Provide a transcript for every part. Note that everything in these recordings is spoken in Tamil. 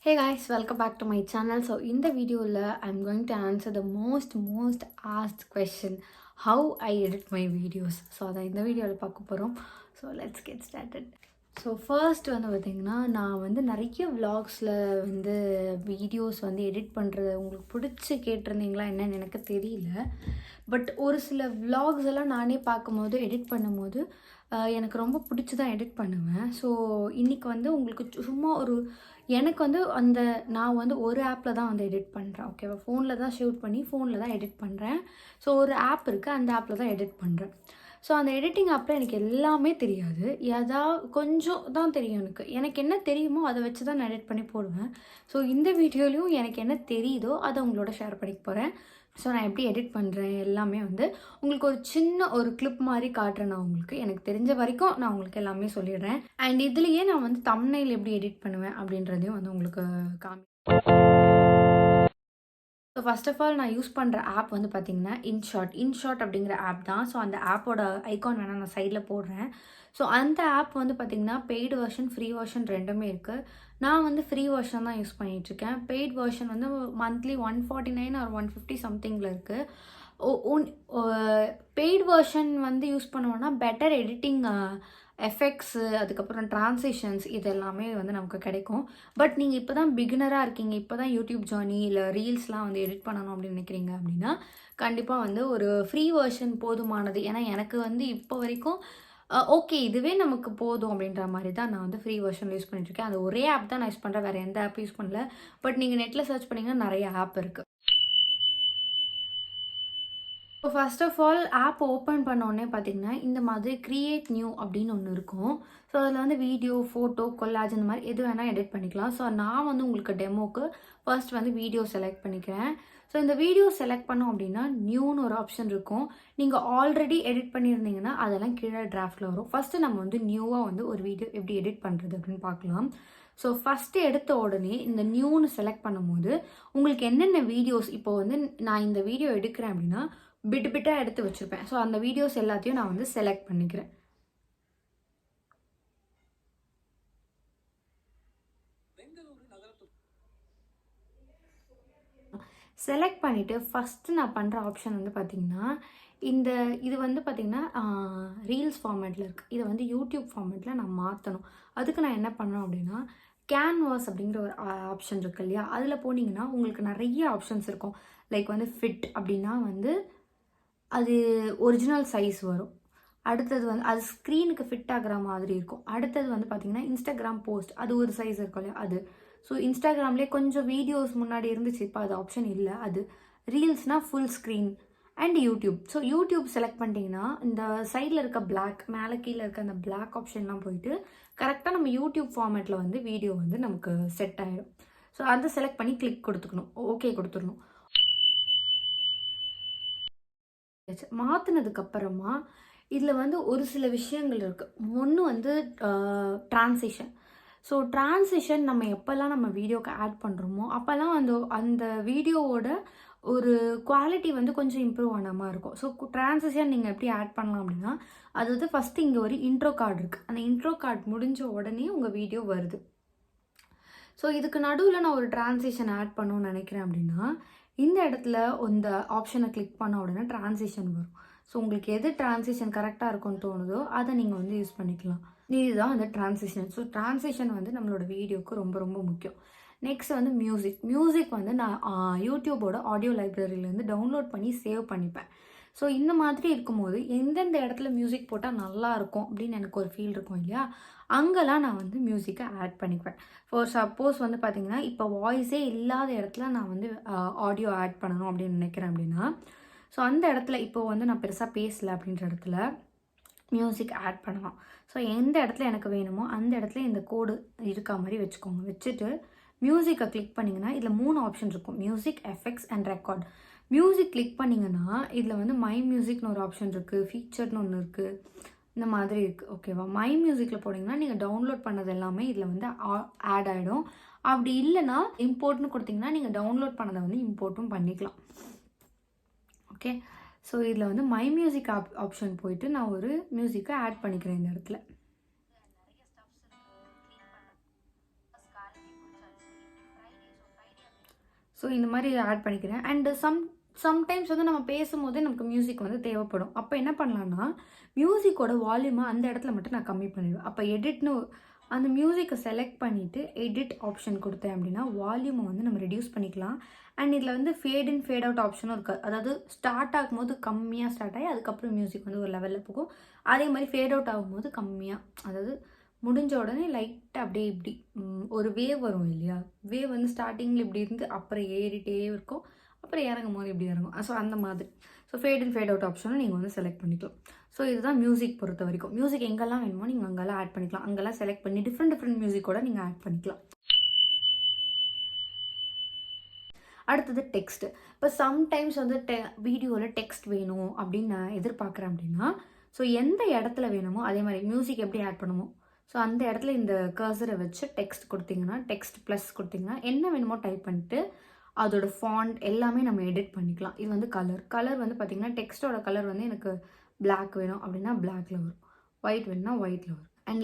Hey guys, welcome back to my channel. So in the video I'm going to answer the most asked question, how I edit my videos. So அதை இந்த வீடியோவில் பார்க்க போகிறோம். So let's get started. So first வந்து பார்த்திங்கன்னா நான் வந்து நிறைய விலாக்ஸில் வந்து வீடியோஸ் வந்து எடிட் பண்ணுறது உங்களுக்கு பிடிச்சி கேட்டிருந்தீங்களா என்னன்னு எனக்கு தெரியல. பட் ஒரு சில விலாக்ஸ் எல்லாம் நானே பார்க்கும்போது எடிட் பண்ணும்போது எனக்கு ரொம்ப பிடிச்சி தான் எடிட் பண்ணுவேன். ஸோ இன்றைக்கி வந்து உங்களுக்கு சும்மா எனக்கு வந்து நான் வந்து ஒரு ஆப்பில் தான் வந்து எடிட் பண்ணுறேன். ஓகேவா, ஃபோனில் தான் ஷூட் பண்ணி ஃபோனில் தான் எடிட் பண்ணுறேன். ஸோ ஒரு ஆப் இருக்குது, அந்த ஆப்பில் தான் எடிட் பண்ணுறேன். ஸோ அந்த எடிட்டிங் ஆப்பில் எனக்கு எல்லாமே தெரியாது, ஏதாவது கொஞ்சம் தான் தெரியும். எனக்கு என்ன தெரியுமோ அதை வச்சு தான் நான் எடிட் பண்ணி போடுவேன். ஸோ இந்த வீடியோலையும் எனக்கு என்ன தெரியுதோ அதை உங்களோட ஷேர் பண்ணிக்க போகிறேன். ஸோ நான் எப்படி எடிட் பண்ணுறேன் எல்லாமே வந்து உங்களுக்கு ஒரு சின்ன கிளிப் மாதிரி காட்டுறேன். நான் உங்களுக்கு எனக்கு தெரிஞ்ச வரைக்கும் நான் உங்களுக்கு எல்லாமே சொல்லிடுறேன். அண்ட் இதுலேயே நான் வந்து தம்ப்நெயில் எப்படி எடிட் பண்ணுவேன் அப்படின்றதையும் வந்து உங்களுக்கு காமி. ஸோ ஃபர்ஸ்ட் ஆஃப் ஆல் நான் யூஸ் பண்ணுற ஆப் வந்து பார்த்திங்கன்னா இன்ஷாட் அப்படிங்கிற ஆப் தான். ஸோ அந்த ஆப்போட ஐகான் வேணால் நான் சைடில் போடுறேன். ஸோ அந்த ஆப் வந்து பார்த்திங்கன்னா பெய்டு வெர்ஷன், ஃப்ரீ வெர்ஷன் ரெண்டுமே இருக்குது. நான் வந்து ஃப்ரீ வெர்ஷன் தான் யூஸ் பண்ணிகிட்ருக்கேன். பெய்ட் வெர்ஷன் வந்து மந்த்லி 149 ஆர் 150 சம்திங்கில் இருக்குது. பெய்டு வெர்ஷன் வந்து யூஸ் பண்ணுவோன்னா பெட்டர் எடிட்டிங் எஃபெக்ட்ஸு, அதுக்கப்புறம் ட்ரான்சிஷன்ஸ் இது எல்லாமே வந்து நமக்கு கிடைக்கும். பட் நீங்கள் இப்போ தான் பிகினராக இருக்கீங்க, இப்போ தான் யூடியூப் ஜர்னி இல்லை ரீல்ஸ்லாம் வந்து எடிட் பண்ணணும் அப்படின்னு நினைக்கிறீங்க அப்படின்னா கண்டிப்பாக வந்து ஒரு ஃப்ரீ வெர்ஷன் போதுமானது. ஏன்னா எனக்கு வந்து இப்போ வரைக்கும் ஓகே இதுவே நமக்கு போதும் அப்படின்ற மாதிரி தான் நான் வந்து ஃப்ரீ வெர்ஷன் யூஸ் பண்ணிட்டுருக்கேன். அது ஒரே ஆப் தான் நான் யூஸ் பண்ணுறேன், வேறு எந்த ஆப் யூஸ் பண்ணல. பட் நீங்கள் நெட்டில் சர்ச் பண்ணிங்கன்னா நிறைய ஆப் இருக்குது. So first of all app open பண்ணோடனே பார்த்தீங்கன்னா இந்த மாதிரி கிரியேட் நியூ அப்படின்னு ஒன்று இருக்கும். ஸோ அதில் வந்து வீடியோ, ஃபோட்டோ, கொல்லாஜ் இந்த மாதிரி எது வேணால் எடிட் பண்ணிக்கலாம். ஸோ நான் வந்து உங்களுக்கு டெமோக்கு ஃபர்ஸ்ட் வந்து வீடியோ செலக்ட் பண்ணிக்கிறேன். ஸோ இந்த வீடியோ செலக்ட் பண்ணோம் அப்படின்னா நியூன்னு ஒரு ஆப்ஷன் இருக்கும். நீங்கள் ஆல்ரெடி எடிட் பண்ணியிருந்தீங்கன்னா அதெல்லாம் கீழே டிராஃப்டில் வரும். ஃபஸ்ட்டு நம்ம வந்து நியூவாக வந்து ஒரு வீடியோ எப்படி எடிட் பண்ணுறது அப்படின்னு பார்க்கலாம். ஸோ ஃபஸ்ட்டு எடுத்த உடனே இந்த நியூன்னு செலக்ட் பண்ணும்போது உங்களுக்கு என்னென்ன வீடியோஸ் இப்போ வந்து நான் இந்த வீடியோ எடுக்கிறேன் அப்படின்னா பிட்டாக எடுத்து வச்சுருப்பேன். ஸோ அந்த வீடியோஸ் எல்லாத்தையும் நான் வந்து செலக்ட் பண்ணிக்கிறேன். செலக்ட் பண்ணிவிட்டு ஃபஸ்ட்டு நான் பண்ணுற ஆப்ஷன் வந்து பார்த்திங்கன்னா இது வந்து பார்த்திங்கன்னா ரீல்ஸ் ஃபார்மேட்டில் இருக்குது. இதை வந்து யூடியூப் ஃபார்மேட்டில் நான் மாற்றணும். அதுக்கு நான் என்ன பண்ணணும் அப்படின்னா கேன்வாஸ் அப்படிங்கிற ஒரு ஆப்ஷன் இருக்குது இல்லையா, அதில் போனீங்கன்னா உங்களுக்கு நிறைய ஆப்ஷன்ஸ் இருக்கும். லைக் வந்து ஃபிட் அப்படின்னா வந்து அது ஒரிஜினல் சைஸ் வரும். அடுத்தது வந்து அது ஸ்க்ரீனுக்கு ஃபிட் ஆகிற மாதிரி இருக்கும். அடுத்தது வந்து பார்த்திங்கன்னா இன்ஸ்டாகிராம் போஸ்ட், அது ஒரு சைஸ் இருக்கும் இல்லையா அது. ஸோ இன்ஸ்டாகிராம்லேயே கொஞ்சம் வீடியோஸ் முன்னாடி இருந்துச்சு, இப்போ அது ஆப்ஷன் இல்லை. அது ரீல்ஸ்னால் full screen and YouTube. So YouTube select பண்ணிட்டீங்கன்னா இந்த சைடில் இருக்க பிளாக், மேலே கீழே இருக்க அந்த பிளாக் ஆப்ஷன்லாம் போயிட்டு கரெக்டாக நம்ம யூடியூப் ஃபார்மேட்டில் வந்து வீடியோ வந்து நமக்கு செட் ஆகிடும். ஸோ அதை செலக்ட் பண்ணி கிளிக் கொடுத்துக்கணும், ஓகே கொடுத்துடணும். மாற்றினதுக்கப்புறமா இதில் வந்து ஒரு சில விஷயங்கள் இருக்குது. ஒன்று வந்து ட்ரான்சிஷன். ஸோ ட்ரான்சிஷன் நம்ம எப்போல்லாம் நம்ம வீடியோக்கு ஆட் பண்ணுறோமோ அப்போல்லாம் அந்த வீடியோவோட ஒரு குவாலிட்டி வந்து கொஞ்சம் இம்ப்ரூவ் ஆன மாதிரி இருக்கும். ஸோ ட்ரான்சிஷன் நீங்கள் எப்படி ஆட் பண்ணலாம் அப்படின்னா அது வந்து ஃபஸ்ட்டு இங்கே ஒரு இன்ட்ரோ கார்டு இருக்குது. அந்த இன்ட்ரோ கார்டு முடிஞ்ச உடனே உங்கள் வீடியோ வருது. ஸோ இதுக்கு நடுவில் நான் ஒரு ட்ரான்சிஷன் ஆட் பண்ணணும்னு நினைக்கிறேன் அப்படின்னா இந்த இடத்துல இந்த ஆப்ஷனை கிளிக் பண்ண உடனே ட்ரான்சிஷன் வரும். ஸோ உங்களுக்கு எது ட்ரான்சிஷன் கரெக்டாக இருக்கும்னு தோணுதோ அதை நீங்கள் வந்து யூஸ் பண்ணிக்கலாம். இதுதான் அந்த ட்ரான்சிஷன். ஸோ ட்ரான்சிஷன் வந்து நம்மளோட வீடியோவுக்கு ரொம்ப ரொம்ப முக்கியம். நெக்ஸ்ட் வந்து மியூசிக் வந்து நான் யூடியூபோட ஆடியோ லைப்ரரியிலேருந்து டவுன்லோட் பண்ணி சேவ் பண்ணிப்பேன். ஸோ இந்த மாதிரி இருக்கும்போது எந்தெந்த இடத்துல மியூசிக் போட்டால் நல்லாயிருக்கும் அப்படின்னு எனக்கு ஒரு ஃபீல் இருக்கும் இல்லையா, அங்கெல்லாம் நான் வந்து மியூசிக்கை ஆட் பண்ணிக்குவேன். ஃபார் சப்போஸ் வந்து பார்த்திங்கன்னா இப்போ வாய்ஸே இல்லாத இடத்துல நான் வந்து ஆடியோ ஆட் பண்ணணும் அப்படின்னு நினைக்கிறேன் அப்படின்னா ஸோ அந்த இடத்துல இப்போது வந்து நான் பெருசாக பேசலை அப்படின்ற இடத்துல மியூசிக் ஆட் பண்ணலாம். ஸோ எந்த இடத்துல எனக்கு வேணுமோ அந்த இடத்துல இந்த கோடு இருக்கா மாதிரி வச்சுக்கோங்க. வச்சுட்டு மியூசிக்கை கிளிக் பண்ணிங்கன்னா இதில் 3 ஆப்ஷன் இருக்கும், music, effects and record. Music click பண்ணிங்கன்னா இதில் வந்து மை மியூசிக்னு ஒரு ஆப்ஷன் இருக்குது, ஃபீச்சர்னு ஒன்று இருக்குது, இந்த மாதிரி இருக்குது. ஓகேவா, மை மியூசிக்கில் போனீங்கன்னா நீங்கள் டவுன்லோட் பண்ணது எல்லாமே இதில் வந்து ஆட் ஆகிடும். அப்படி இல்லைன்னா இம்போர்ட்னு கொடுத்தீங்கன்னா நீங்கள் டவுன்லோட் பண்ணதை வந்து இம்போர்ட்டும் பண்ணிக்கலாம். ஓகே, ஸோ இதில் வந்து மை மியூசிக் ஆப்ஷன் போயிட்டு நான் ஒரு மியூசிக்கை ஆட் பண்ணிக்கிறேன் இந்த இடத்துல. ஸோ இந்த மாதிரி ஆட் பண்ணிக்கிறேன். அண்டு சம்டைம்ஸ் வந்து நம்ம பேசும்போதே நமக்கு மியூசிக் வந்து தேவைப்படும். அப்போ என்ன பண்ணலான்னா, மியூசிக்கோட வால்யூமை அந்த இடத்துல மட்டும் நான் கம்மி பண்ணிடுவேன். அப்போ எடிட்னு அந்த மியூசிக்கை செலக்ட் பண்ணிவிட்டு எடிட் ஆப்ஷன் கொடுத்தேன் அப்படின்னா வால்யூமை வந்து நம்ம ரெடியூஸ் பண்ணிக்கலாம். அண்ட் இதில் வந்து ஃபேட் இன் ஃபேட் அவுட் ஆப்ஷனும் இருக்காது. அதாவது ஸ்டார்ட் ஆகும்போது கம்மியாக ஸ்டார்ட் ஆகி அதுக்கப்புறம் மியூசிக் வந்து ஒரு லெவலில் போகும். அதே மாதிரி ஃபேட் அவுட் ஆகும்போது கம்மியாக, அதாவது முடிஞ்ச உடனே லைட்டாக அப்படியே இப்படி ஒரு வேவ் வரும் இல்லையா, வேவ் வந்து ஸ்டார்டிங்கில் இப்படி இருந்து அப்புறம் ஏறிட்டே இருக்கும், அப்புறம் இறங்கும் போது இப்படி இறங்கும். ஸோ அந்த மாதிரி. ஸோ ஃபேட் இன் ஃபேட் அவுட் ஆப்ஷனும் நீங்கள் வந்து செலக்ட் பண்ணிக்கலாம். ஸோ இதுதான் மியூசிக் பொறுத்த வரைக்கும். மியூசிக் எங்கெல்லாம் வேணுமோ நீங்கள் அங்கெல்லாம் ஆட் பண்ணிக்கலாம். அங்கெல்லாம் செலக்ட் பண்ணி டிஃப்ரெண்ட் மியூசிக்கோட நீங்கள் ஆட் பண்ணிக்கலாம். அடுத்தது டெக்ஸ்ட். இப்போ சம்டைம்ஸ் வந்து வீடியோவில் டெக்ஸ்ட் வேணும் அப்படின்னு நான் எதிர்பார்க்குறேன் அப்படின்னா, ஸோ எந்த இடத்துல வேணுமோ அதே மாதிரி மியூசிக் எப்படி ஆட் பண்ணுமோ, ஸோ அந்த இடத்துல இந்த கர்சரை வச்சு டெக்ஸ்ட் கொடுத்தீங்கன்னா, டெக்ஸ்ட் ப்ளஸ் கொடுத்தீங்கன்னா என்ன வேணுமோ டைப் பண்ணிட்டு அதோட ஃபாண்ட் எல்லாமே நம்ம எடிட் பண்ணிக்கலாம். இது வந்து கலர் வந்து பார்த்திங்கன்னா டெக்ஸ்ட்டோட கலர் வந்து எனக்கு பிளாக் வேணும் அப்படின்னா பிளாக்ல வரும், ஒயிட் வேணும்னா ஒயிட்டில் வரும். அண்ட்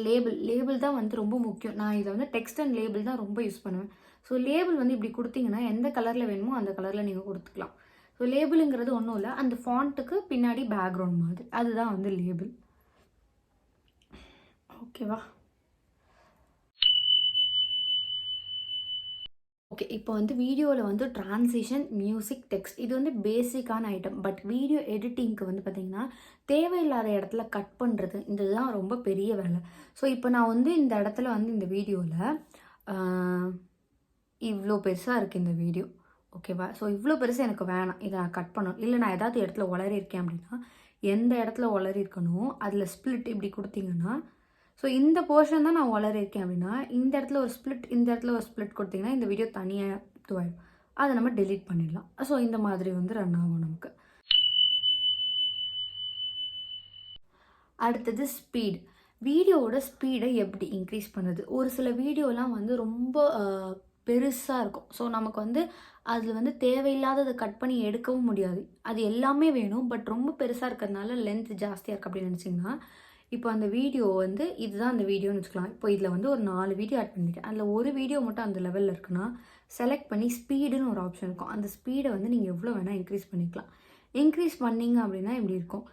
லேபிள் தான் வந்து ரொம்ப முக்கியம். நான் இதை வந்து டெக்ஸ்ட் அண்ட் லேபிள் தான் ரொம்ப யூஸ் பண்ணுவேன். ஸோ லேபிள் வந்து இப்படி கொடுத்தீங்கன்னா எந்த கலரில் வேணுமோ அந்த கலரில் நீங்கள் கொடுத்துக்கலாம். ஸோ லேபிளுங்கிறது ஒன்றும் இல்லை, அந்த ஃபாண்ட்டுக்கு பின்னாடி பேக்ரவுண்ட் மாதிரி, அதுதான் வந்து லேபிள். ஓகேவா? ஓகே, இப்போ வந்து வீடியோவில் வந்து ட்ரான்சிஷன், மியூசிக், டெக்ஸ்ட் இது வந்து பேசிக்கான ஐட்டம். பட் வீடியோ எடிட்டிங்க்கு வந்து பார்த்திங்கன்னா தேவையில்லாத இடத்துல கட் பண்ணுறது இதுதான் ரொம்ப பெரிய வேலை. ஸோ இப்போ நான் வந்து இந்த இடத்துல வந்து இந்த வீடியோவில் இவ்வளோ பெருசாக இருக்குது இந்த வீடியோ, ஓகேவா? ஸோ இவ்வளோ பெருசாக எனக்கு வேணாம், இதை நான் கட் பண்ணணும். இல்லை நான் ஏதாவது இடத்துல உளறியிருக்கேன் அப்படின்னா எந்த இடத்துல உளறியிருக்கணும் அதில் ஸ்ப்ளிட் இப்படி கொடுத்தீங்கன்னா, ஸோ இந்த போர்ஷன் தான் நான் உளறியிருக்கேன் அப்படின்னா இந்த இடத்துல ஒரு ஸ்ப்ளிட், இந்த இடத்துல ஒரு ஸ்ப்ளிட் கொடுத்தீங்கன்னா இந்த வீடியோ தனியாக இதுவாயிடும். அதை நம்ம டெலீட் பண்ணிடலாம். ஸோ இந்த மாதிரி வந்து ரன் ஆகும் நமக்கு. அடுத்தது ஸ்பீட். வீடியோவோட ஸ்பீடை எப்படி இன்க்ரீஸ் பண்ணுறது? ஒரு சில வீடியோலாம் வந்து ரொம்ப பெருசாக இருக்கும். ஸோ நமக்கு வந்து அதில் வந்து தேவையில்லாததை கட் பண்ணி எடுக்கவும் முடியாது. அது எல்லாமே வேணும், பட் ரொம்ப பெருசாக இருக்கிறதுனால லென்த் ஜாஸ்தியாக இருக்குது அப்படின்னு நினச்சிங்கன்னா, இப்போ அந்த வீடியோ வந்து இதுதான் அந்த வீடியோன்னு வச்சுக்கலாம். இப்போ இதில் வந்து ஒரு 4 வீடியோ ஆட் பண்ணியிருக்கேன். அதில் ஒரு வீடியோ மட்டும் அந்த லெவலில் இருக்குன்னா செலக்ட் பண்ணி ஸ்பீடுன்னு ஒரு ஆப்ஷன் இருக்கும். அந்த ஸ்பீடை வந்து நீங்கள் எவ்வளோ வேணால் இன்க்ரீஸ் பண்ணிக்கலாம். இன்க்ரீஸ் பண்ணிங்க அப்படின்னா இப்படி இருக்கும்.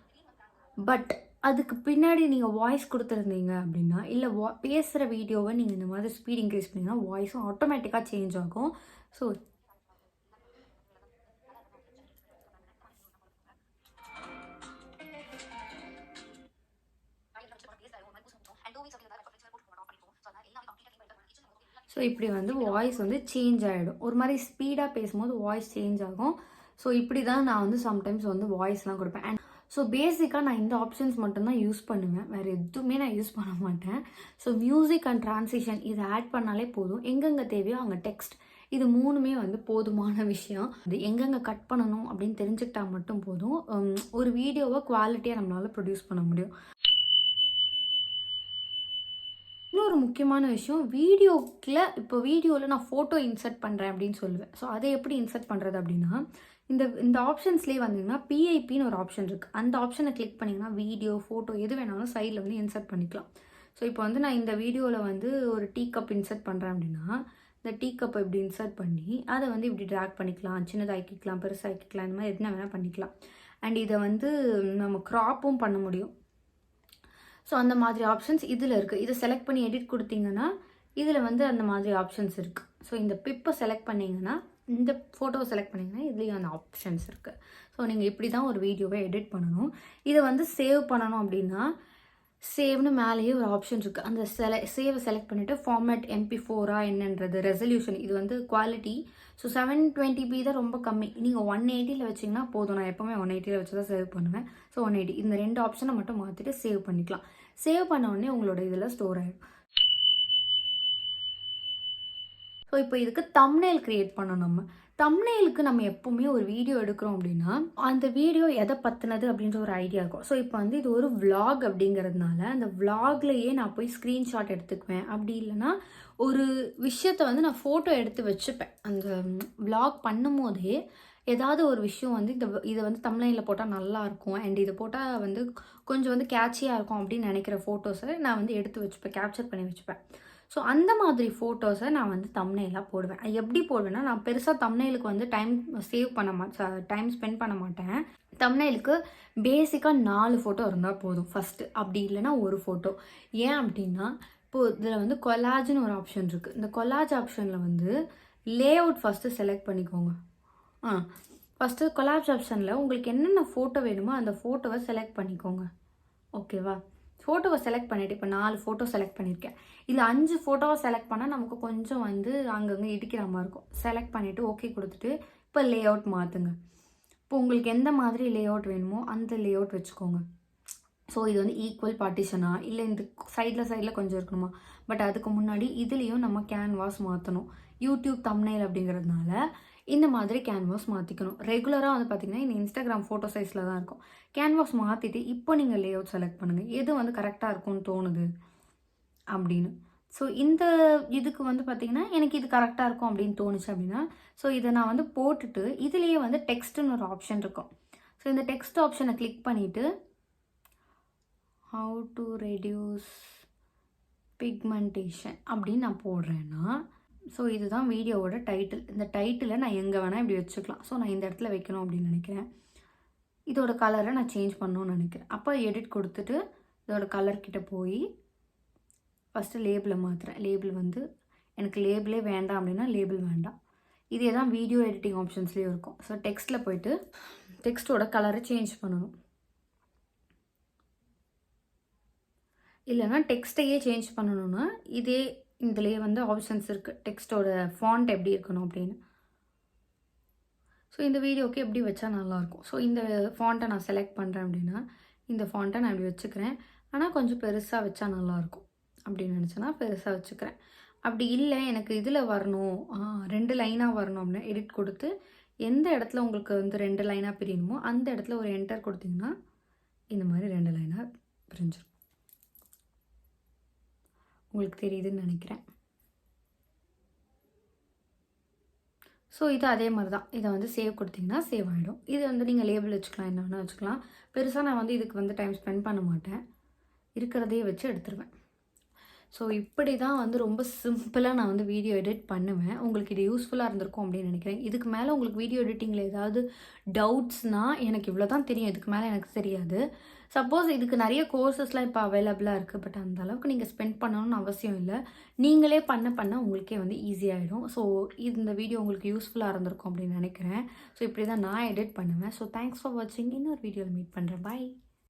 பட் அதுக்கு பின்னாடி நீங்கள் வாய்ஸ் கொடுத்துருந்தீங்க அப்படின்னா, இல்லை பேசுகிற வீடியோவை நீங்கள் இந்த மாதிரி ஸ்பீட் இன்க்ரீஸ் பண்ணிங்கன்னா வாய்ஸும் ஆட்டோமேட்டிக்காக சேஞ்ச் ஆகும். ஸோ இப்படி வந்து வாய்ஸ் வந்து சேஞ்ச் ஆகிடும். ஒரு மாதிரி ஸ்பீடாக பேசும்போது வாய்ஸ் சேஞ்ச் ஆகும். ஸோ இப்படி தான் நான் வந்து சம்டைம்ஸ் வந்து வாய்ஸ்லாம் கொடுப்பேன். அண்ட் ஸோ பேசிக்காக நான் இந்த ஆப்ஷன்ஸ் மட்டும்தான் யூஸ் பண்ணுவேன், வேறு எதுவுமே நான் யூஸ் பண்ண மாட்டேன். ஸோ மியூசிக் அண்ட் ட்ரான்சிஷன் இதை ஆட் பண்ணாலே போதும். எங்கெங்கே தேவையோ அங்கே டெக்ஸ்ட், இது 3மே வந்து போதுமான விஷயம். அது எங்கெங்கே கட் பண்ணணும் அப்படின்னு தெரிஞ்சுக்கிட்டா மட்டும் போதும். ஒரு வீடியோவை குவாலிட்டியாக நம்மளால் ப்ரொடியூஸ் பண்ண முடியும். இன்னொரு முக்கியமான விஷயம், இப்போ வீடியோவில் நான் ஃபோட்டோ இன்சர்ட் பண்ணுறேன் அப்படின்னு சொல்லுவேன். ஸோ அதை எப்படி இன்சர்ட் பண்ணுறது அப்படின்னா, இந்த ஆப்ஷன்ஸ்லேயே வந்தீங்கன்னா பிஐபின்னு ஒரு ஆப்ஷன் இருக்குது. அந்த ஆப்ஷனை கிளிக் பண்ணிங்கன்னா வீடியோ, ஃபோட்டோ எது வேணாலும் சைடில் வந்து இன்சர்ட் பண்ணிக்கலாம். ஸோ இப்போ வந்து நான் இந்த வீடியோவில் வந்து ஒரு டீ கப் இன்சர்ட் பண்ணுறேன் அப்படின்னா, இந்த டீ கப்பை இப்படி இன்சர்ட் பண்ணி அதை வந்து இப்படி ட்ராக் பண்ணிக்கலாம், சின்னதாக்கிக்கலாம், பெருசாக்கிக்கலாம், இந்த மாதிரி எதுனா வேணால் பண்ணிக்கலாம். அண்ட் இதை வந்து நம்ம க்ராப்பும் பண்ண முடியும். ஸோ அந்த மாதிரி ஆப்ஷன்ஸ் இதில் இருக்குது. இதை செலக்ட் பண்ணி எடிட் கொடுத்தீங்கன்னா இதில் வந்து அந்த மாதிரி ஆப்ஷன்ஸ் இருக்குது. ஸோ இந்த பிப்பை செலக்ட் பண்ணிங்கன்னா, இந்த ஃபோட்டோவை செலக்ட் பண்ணிங்கன்னா இதுலேயும் அந்த ஆப்ஷன்ஸ் இருக்குது. ஸோ நீங்கள் இப்படி தான் ஒரு வீடியோவை எடிட் பண்ணணும். இதை வந்து சேவ் பண்ணணும் அப்படின்னா சேவ்னு மேலேயே ஒரு ஆப்ஷன் இருக்குது. அந்த சேவை செலக்ட் பண்ணிவிட்டு ஃபார்மேட் MP4 என்னன்றது, ரெசல்யூஷன், இது வந்து குவாலிட்டி. ஸோ 720p தான் ரொம்ப கம்மி. நீங்கள் 180ல் வச்சிங்கன்னா போதும். நான் எப்போவுமே 180ல் வச்சு தான் சேவ் பண்ணுவேன். ஸோ 180 இந்த 2 ஆப்ஷனை மட்டும் மாற்றிட்டு சேவ் பண்ணிக்கலாம். சேவ் பண்ண உடனே உங்களோட இதில் ஸ்டோர் ஆகிடும். ஸோ இப்போ இதுக்கு தம்ப்நெயில் க்ரியேட் பண்ணணும். தம்ப்நெயிலுக்கு நம்ம எப்போவுமே ஒரு வீடியோ எடுக்கிறோம் அப்படின்னா அந்த வீடியோ எதை பற்றினது அப்படின்ற ஒரு ஐடியா இருக்கும். ஸோ இப்போ வந்து இது ஒரு vlog அப்படிங்கிறதுனால அந்த vlogலையே நான் போய் ஸ்க்ரீன்ஷாட் எடுத்துக்குவேன். அப்படி இல்லைன்னா ஒரு விஷயத்தை வந்து நான் ஃபோட்டோ எடுத்து வச்சுப்பேன். அந்த vlog பண்ணும் போதே ஏதாவது ஒரு விஷயம் வந்து இதை வந்து தம்ப்நெயிலில் போட்டால் நல்லாயிருக்கும், அண்ட் இதை போட்டால் வந்து கொஞ்சம் வந்து கேட்சியாக இருக்கும் அப்படின்னு நினைக்கிற ஃபோட்டோஸை நான் வந்து எடுத்து வச்சுப்பேன், கேப்சர் பண்ணி வச்சுப்பேன். ஸோ அந்த மாதிரி ஃபோட்டோஸை நான் வந்து தம்ப்நெயிலாக போடுவேன். எப்படி போடுவேன்னா, நான் பெருசாக தம்ப்நெயிலுக்கு வந்து டைம் ஸ்பெண்ட் பண்ண மாட்டேன். தம்ப்நெயிலுக்கு பேசிக்காக 4 ஃபோட்டோ இருந்தால் போதும் ஃபஸ்ட்டு. அப்படி இல்லைன்னா ஒரு ஃபோட்டோ. ஏன் அப்படின்னா, இப்போது இதில் வந்து கொலாஜ்னு ஒரு ஆப்ஷன் இருக்குது. இந்த கொலாஜ் ஆப்ஷனில் வந்து லே அவுட் ஃபஸ்ட்டு செலக்ட் பண்ணிக்கோங்க. ஃபஸ்ட்டு கொலாஜ் ஆப்ஷனில் உங்களுக்கு என்னென்ன ஃபோட்டோ வேணுமோ அந்த ஃபோட்டோவை செலக்ட் பண்ணிக்கோங்க. ஓகேவா? ஃபோட்டோவை செலக்ட் பண்ணிவிட்டு இப்போ 4 ஃபோட்டோ செலக்ட் பண்ணியிருக்கேன். இதில் 5 ஃபோட்டோவை செலக்ட் பண்ணால் நமக்கு கொஞ்சம் வந்து அங்கங்கே இடிக்கிற மாதிரி இருக்கும். செலக்ட் பண்ணிவிட்டு ஓகே கொடுத்துட்டு இப்போ லே அவுட் மாற்றுங்க. இப்போ உங்களுக்கு எந்த மாதிரி லே அவுட் வேணுமோ அந்த லே அவுட் வச்சுக்கோங்க. ஸோ இது வந்து ஈக்குவல் பார்ட்டிஷனா இல்லை இந்த சைடில் கொஞ்சம் இருக்கணுமா? பட் அதுக்கு முன்னாடி இதுலேயும் நம்ம கேன்வாஸ் மாற்றணும். யூடியூப் தம்ப்நெயில் அப்படிங்கிறதுனால இந்த மாதிரி கேன்வாஸ் மாற்றிக்கணும். ரெகுலராக வந்து பார்த்திங்கன்னா இந்த இன்ஸ்டாகிராம் ஃபோட்டோ சைஸில் தான் இருக்கும். கேன்வாஸ் மாற்றிட்டு இப்போ நீங்கள் லே அவுட் செலக்ட் பண்ணுங்கள். எது வந்து கரெக்டாக இருக்கும்னு தோணுது அப்படின்னு. ஸோ இந்த இதுக்கு வந்து பார்த்திங்கன்னா எனக்கு இது கரெக்டாக இருக்கும் அப்படின்னு தோணுச்சு அப்படின்னா, ஸோ இதை நான் வந்து போட்டுட்டு இதுலேயே வந்து டெக்ஸ்ட்டுன்னு ஒரு ஆப்ஷன் இருக்கும். ஸோ இந்த டெக்ஸ்ட் ஆப்ஷனை கிளிக் பண்ணிவிட்டு ஹவு டு ரெடியூஸ் பிக்மெண்டேஷன் அப்படின்னு நான் போடுறேன்னா, ஸோ இதுதான் வீடியோவோட டைட்டில். இந்த டைட்டிலை நான் எங்கே வேணால் இப்படி வச்சுக்கலாம். ஸோ நான் இந்த இடத்துல வைக்கணும் அப்படின்னு நினைக்கிறேன். இதோட கலரை நான் சேஞ்ச் பண்ணணும்னு நினைக்கிறேன். அப்போ எடிட் கொடுத்துட்டு இதோட கலர்கிட்ட போய் ஃபஸ்ட்டு லேபிளை மாற்றுறேன். லேபிள் வந்து எனக்கு லேபிளே வேண்டாம் அப்படின்னா லேபிள் வேண்டாம். இதே தான் வீடியோ எடிட்டிங் ஆப்ஷன்ஸ்லேயும் இருக்கும். ஸோ டெக்ஸ்ட்டில் போயிட்டு டெக்ஸ்ட்டோட கலரை சேஞ்ச் பண்ணணும். இல்லைனா டெக்ஸ்ட்டையே சேஞ்ச் பண்ணணும்னா இதே இதுலேயே வந்து ஆப்ஷன்ஸ் இருக்குது. டெக்ஸ்ட்டோட ஃபாண்ட் எப்படி இருக்கணும் அப்படின்னு. ஸோ இந்த வீடியோக்கு எப்படி வச்சா நல்லாயிருக்கும். ஸோ இந்த ஃபாண்ட்டை நான் செலக்ட் பண்ணுறேன் அப்படின்னா இந்த ஃபாண்ட்டை நான் இப்படி வச்சுக்கிறேன். ஆனால் கொஞ்சம் பெருசாக வச்சா நல்லாயிருக்கும் அப்படின்னு நினச்சேன்னா பெருசாக வச்சுக்கிறேன். அப்படி இல்லை எனக்கு இதில் வரணும் 2 லைனாக வரணும் அப்படின்னா எடிட் கொடுத்து எந்த இடத்துல உங்களுக்கு வந்து 2 லைனாக பிரியணுமோ அந்த இடத்துல ஒரு என்டர் கொடுத்தீங்கன்னா இந்த மாதிரி 2 லைனாக பிரிஞ்சிடும். உங்களுக்கு தெரியுதுன்னு நினைக்கிறேன். ஸோ இது அதே மாதிரி தான். இதை வந்து சேவ் கொடுத்தீங்கன்னா சேவ் ஆகிடும். இது வந்து நீங்கள் லேபிள் வச்சுக்கலாம், என்ன வேணால் வச்சுக்கலாம். பெருசாக நான் வந்து இதுக்கு வந்து டைம் ஸ்பெண்ட் பண்ண மாட்டேன். இருக்கிறதையே வச்சு எடுத்துருவேன். ஸோ இப்படி தான் வந்து ரொம்ப சிம்பிளாக நான் வந்து வீடியோ எடிட் பண்ணுவேன். உங்களுக்கு இது யூஸ்ஃபுல்லாக இருந்திருக்கும் அப்படின்னு நினைக்கிறேன். இதுக்கு மேலே உங்களுக்கு வீடியோ எடிட்டிங்கில் ஏதாவது டவுட்ஸ்னால் எனக்கு இவ்வளோ தான் தெரியும். இதுக்கு மேலே எனக்கு தெரியாது. சப்போஸ் இதுக்கு நிறைய கோர்சஸ்லாம் இப்போ அவைலபிளாக இருக்குது. பட் அந்த அளவுக்கு நீங்கள் ஸ்பெண்ட் பண்ணணும்னு அவசியம் இல்லை. நீங்களே பண்ண உங்களுக்கே வந்து ஈஸியாகிடும். ஸோ இந்த வீடியோ உங்களுக்கு யூஸ்ஃபுல்லாக இருந்திருக்கும் அப்படின்னு நினைக்கிறேன். ஸோ இப்படி தான் நான் எடிட் பண்ணுவேன். ஸோ தேங்க்ஸ் ஃபார் வாட்சிங். இன்னொரு வீடியோவில் மீட் பண்ணுறேன். பாய்.